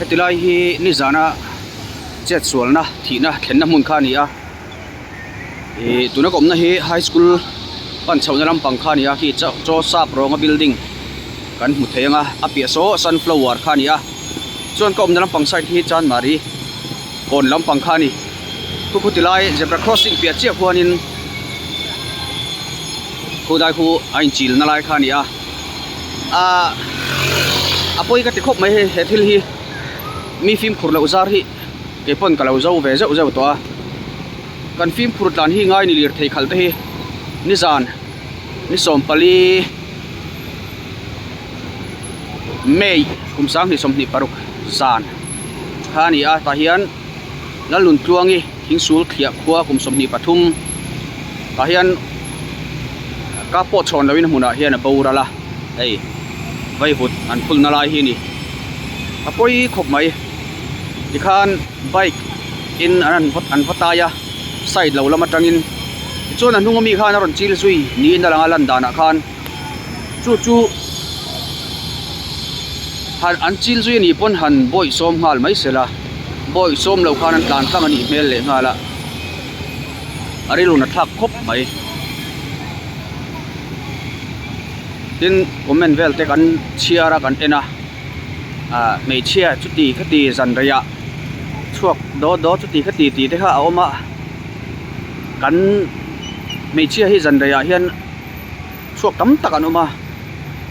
heti lai hi ni zana chet sualna thina thlenna mun kha ni a tuna komna hi high school pan chhauna lam pang kha ni a ki cho sap ronga building kan mu thenga apia so sunflower kha ni a chuan komna lam pang side hi chan mari kon lam pang kha ni putilai zebra crossing pia chia huanin khudai khu ain chil na lai kha ni a apoi ka tikhop mai he thil hi mi film khur lo zar hi ke pon ka lo zo ve zo zo to kan film khur tlan hi ngai ni lir thei khal te hi ni zan ni som pali mei kum sang ni som ni paruk zan kha ni a ta hian la lun tuangi thing sul khia khua kum som ni pathum ta hian ka po chon lawin huna hian a bora la ei vai hut an phul na lai hi ni apoi khop mai dikhan bike in an fataya side lo lama tangin chon an hungami khan aron chil sui ni na langa lan dana khan chu han an chil sui ni pon han boy som ngal mai sela boy som lo khan an tlan tlang ani mel le ngala ari lu na thak khop mai tin comment vel te kan chiara kan ena mei chia chuti khati zan raya chuak do chuti khati ti te kha awma kan mei chia hi zan raya hian chuak tam tak anuma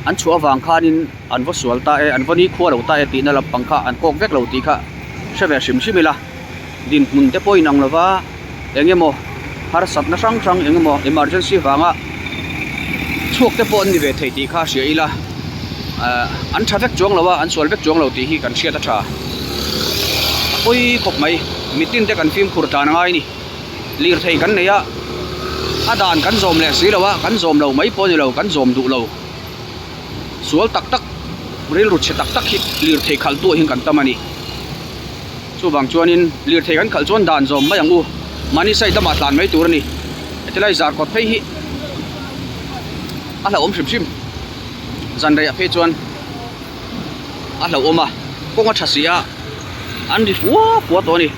an chua wang khanin an vo sual ta e an voni khuwa lo ta e ti na la pangkha an kok vek lo ti kha shave shim shimila din mun te poi nang lova engemo har sat na sang sang engemo emergency wanga chuak te pon ni ve thei ti kha sia ila an tha vek chuang lawa an sual vek chuang lo ti hi kan sia ta tha poi khop mai mitin te kan film khur ta na ngai ni lir thei kan neya adan kan zom le si lawa kan zom lo mai pon lo kan zom du lo sual tak tak ril ru che tak tak hi lir thei khal tu hin kan tamani chu bang chuanin lir thei kan khal chuan dan zom mai angu mani sai dama tlan mai tur ni etilai zar kot phei hi ala om shim zan rai phe chuan ala oma konga thasia an di fuwa to ni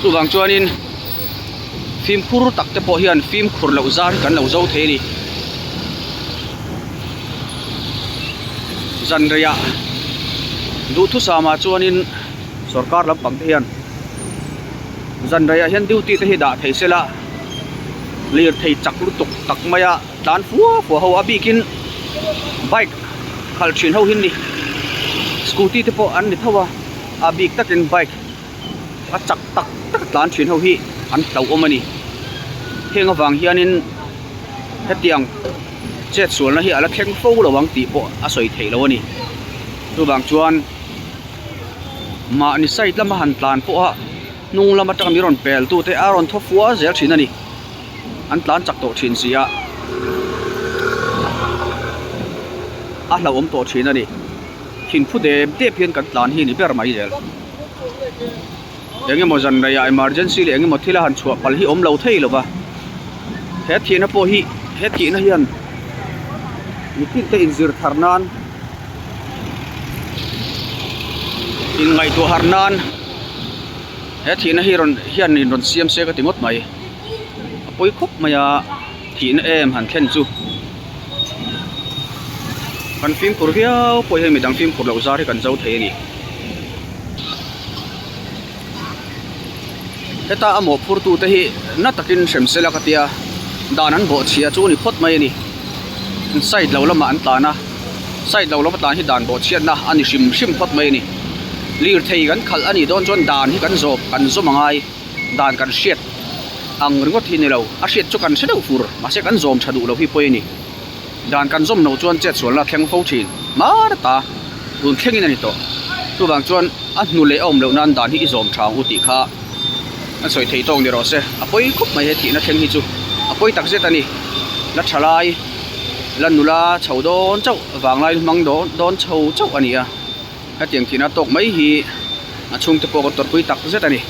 chu bang chuanin film khur tak te po hian film khur lo zar kan lo zo the ni zan rai du thu sama chuanin sarkar lam pang hian zan rai hian duty te hi da thei sela lir thei chaklu tuk tak maya dan fuwa ho abikin bike khal thin ho hin ni scooty te po an ni thawa abik takin bike a chak tak dan thin ho hi an tau omani henga wang hianin hetiang chet sul na hi ala theng fo lo wang ti po a soi thei lo ni tu bang chuan ma ni side lama han tlan po a nung lama tang mi ron pel tu te aron tho fuwa zel thin ani an tlan chak to thin sia a hlo om to thin ani thin phu de phian kan tlan hi ni ber mai zel engemo zan raya emergency le engemo thila han chua pal hi om lo thei lo ba he thina po hi he thina hian mitin te inzir tharnan in ngai to harnan he thina hi ron hian in ron siam se ka tingot mai poi khop maya thin em han thlen chu kan film pur hiao poi he midang film pur lo zar hi kan zo the ni heta amo phur tu te hi na takin sem sela katia danan bo chia chu ni phot mai ni side lo lama an tlana side lo lama tlan hi dan bo chiat na ani sim phot mai ni lir thei kan khal ani don chon dan hi kan zo mangai dan kan shet ang ringot hi ni lo a shet chu kan sedau fur ma se kan zom thadu lo hi poi ni dan kan zom no chuan chet sual la theng fo thin mar ta run thengin ani to tu bang chuan a hnu le om lo nan dan hi zom thang u ti kha an soi thei tong ni ro se apoi khup mai he thi na theng hi chu apoi tak zet ani la thalai lan nula chaudon chau wanglai mang don chau chau ani a ha tiang thina tok mai hi achung te po ko tor pui tak zet ani